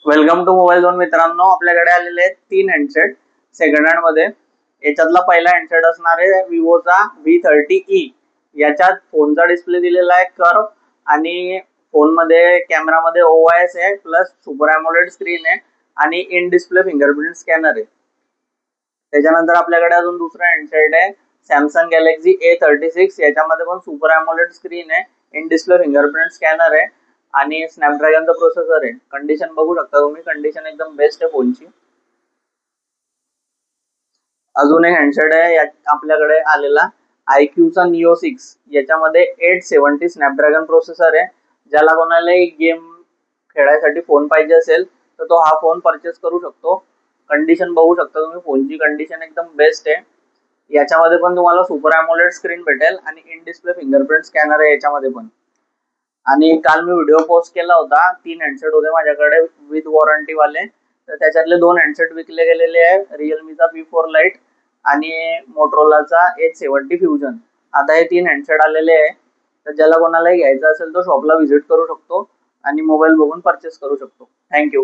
Welcome to mobile zone मित्रांनो. आपल्याकडे आलेले आहेत 3 हँडसेट सेकंड हँड मध्ये. याच्यातला पहिला हँडसेट असणार आहे विवोचा V30e. याच्यात फोनचा डिस्प्ले दिलेला आहे कर्व आणि फोन मध्ये कॅमेरामध्ये OIS आहे प्लस सुपर एमोलेड स्क्रीन आहे आणि इन डिस्प्ले फिंगरप्रिंट स्कॅनर आहे. त्याच्यानंतर आपल्याकडे अजून दुसरा हँडसेट आहे सॅमसंग गॅलेक्सी A36. याच्यामध्ये पण सुपर एमोलेड स्क्रीन आहे, इन डिस्प्ले फिंगरप्रिंट स्कॅनर आहे आणि स्नॅपड्रॅगनचा प्रोसेसर आहे. कंडिशन बघू शकता तुम्ही, कंडिशन एकदम बेस्ट आहे फोनची. अजून एक हँडसेट आहे आपल्याकडे आलेला iQचा Neo 6. याच्यामध्ये 870 स्नॅपड्रॅगन प्रोसेसर आहे. ज्याला कोणालाही गेम खेळायसाठी फोन पाहिजे असेल तर तो हा फोन परचेस करू शकतो. कंडिशन बघू शकता तुम्ही, फोनची कंडिशन एकदम बेस्ट आहे. याच्यामध्ये पण तुम्हाला सुपर एमोलेड स्क्रीन भेटेल आणि इन डिस्प्ले फिंगरप्रिंट स्कॅनर आहे याच्यामध्ये पण. आणि काल मी व्हिडिओ पोस्ट केला होता, 3 हँडसेट होते माझ्याकडे विथ वॉरंटी वाले. तर त्याच्यातले 2 हँडसेट विकले गेलेले आहे, रिअलमीचा V4 लाईट आणि मोटरोलाचा H70 फ्युजन. आता हे 3 हँडसेट आलेले आहे, तर ज्याला कोणालाही घ्यायचा असेल तो शॉपला व्हिजिट करू शकतो आणि मोबाईल बघून परचेस करू शकतो. थँक्यू.